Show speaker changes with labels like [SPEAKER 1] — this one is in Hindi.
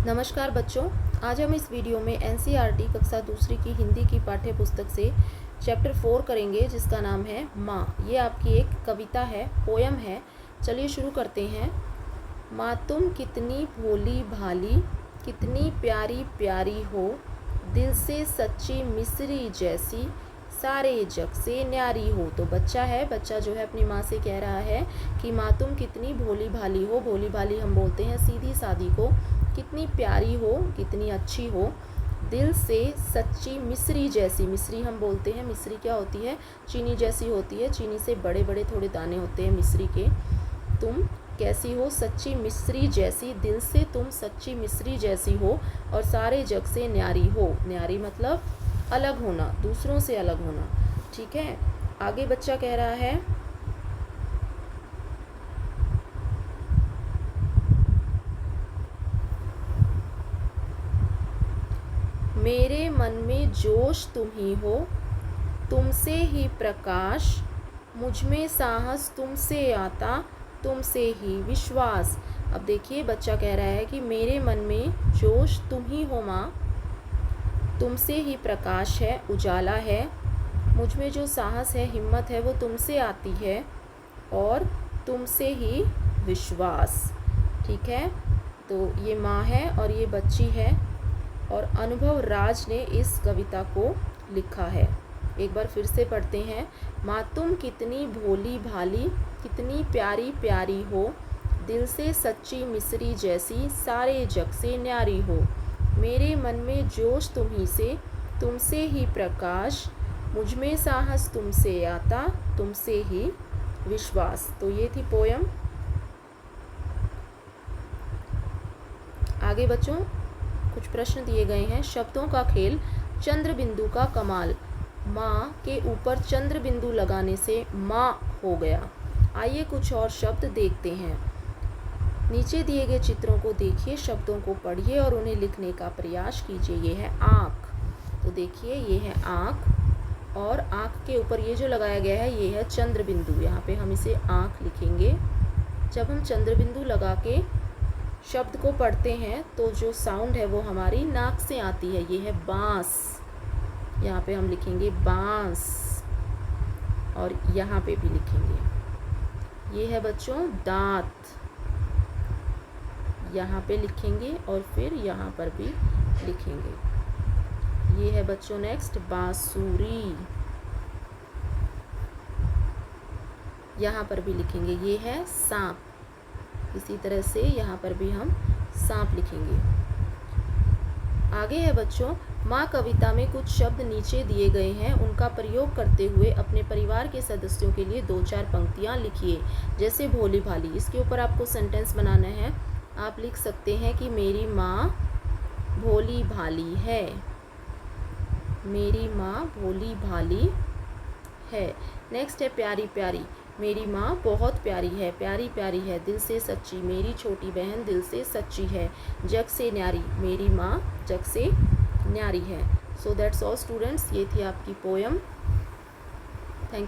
[SPEAKER 1] नमस्कार बच्चों, आज हम इस वीडियो में एनसीईआरटी कक्षा दूसरी की हिंदी की पाठ्य पुस्तक से चैप्टर 4 करेंगे, जिसका नाम है माँ। ये आपकी एक कविता है, पोयम है। चलिए शुरू करते हैं। माँ तुम कितनी भोली भाली, कितनी प्यारी प्यारी हो, दिल से सच्ची मिस्री जैसी, सारे जग से न्यारी हो। तो बच्चा जो है अपनी माँ से कह रहा है कि माँ तुम कितनी भोली भाली हो। भोली भाली हम बोलते हैं सीधी सादी को। कितनी प्यारी हो, कितनी अच्छी हो, दिल से सच्ची मिस्री जैसी। मिस्री हम बोलते हैं, मिस्री क्या होती है? चीनी जैसी होती है। चीनी से बड़े बड़े थोड़े दाने होते हैं मिस्री के। तुम कैसी हो? सच्ची मिस्री जैसी, दिल से तुम सच्ची मिस्री जैसी हो और सारे जग से न्यारी हो। न्यारी मतलब अलग होना, दूसरों से अलग होना। ठीक है, आगे बच्चा कह रहा है, मेरे मन में जोश तुम ही हो, तुमसे ही प्रकाश, मुझ में साहस तुमसे आता, तुमसे ही विश्वास। अब देखिए बच्चा कह रहा है कि मेरे मन में जोश तुम ही हो माँ, तुमसे ही प्रकाश है, उजाला है, मुझ में जो साहस है, हिम्मत है, वो तुमसे आती है और तुमसे ही विश्वास। ठीक है, तो ये माँ है और ये बच्ची है और अनुभव राज ने इस कविता को लिखा है। एक बार फिर से पढ़ते हैं। माँ तुम कितनी भोली भाली, कितनी प्यारी प्यारी हो, दिल से सच्ची मिस्री जैसी, सारे जग से न्यारी हो। मेरे मन में जोश तुम्ही से, तुमसे ही प्रकाश, मुझ में साहस तुमसे आता, तुमसे ही विश्वास। तो ये थी पोयम। आगे बच्चों कुछ प्रश्न दिए गए हैं। शब्दों का खेल, चंद्र बिंदु का कमाल। माँ के ऊपर चंद्र बिंदु लगाने से माँ हो गया। आइए कुछ और शब्द देखते हैं। नीचे दिए गए चित्रों को देखिए, शब्दों को पढ़िए और उन्हें लिखने का प्रयास कीजिए। ये है आँख, तो देखिए ये है आँख और आँख के ऊपर ये जो लगाया गया है ये है चंद्र बिंदु। यहाँ पे हम इसे आँख लिखेंगे। जब हम चंद्र बिंदु लगा के शब्द को पढ़ते हैं तो जो साउंड है वो हमारी नाक से आती है। ये है बांस, यहाँ पे हम लिखेंगे बांस और यहाँ पे भी लिखेंगे। ये है बच्चों दांत, यहाँ पे लिखेंगे और फिर यहाँ पर भी लिखेंगे। ये है बच्चों नेक्स्ट बांसुरी, यहाँ पर भी लिखेंगे। ये है सांप, इसी तरह से यहाँ पर भी हम सांप लिखेंगे। आगे है बच्चों, माँ कविता में कुछ शब्द नीचे दिए गए हैं, उनका प्रयोग करते हुए अपने परिवार के सदस्यों के लिए 2-4 पंक्तियाँ लिखिए। जैसे भोली भाली, इसके ऊपर आपको सेंटेंस बनाना है। आप लिख सकते हैं कि मेरी माँ भोली भाली है। मेरी माँ भोली भाली है। नेक्स्ट है प्यारी प्यारी। मेरी माँ बहुत प्यारी है, प्यारी प्यारी है, दिल से सच्ची, मेरी छोटी बहन दिल से सच्ची है। जग से न्यारी, मेरी माँ जग से न्यारी है। सो दैट्स ऑल स्टूडेंट्स, ये थी आपकी पोयम। Thank you.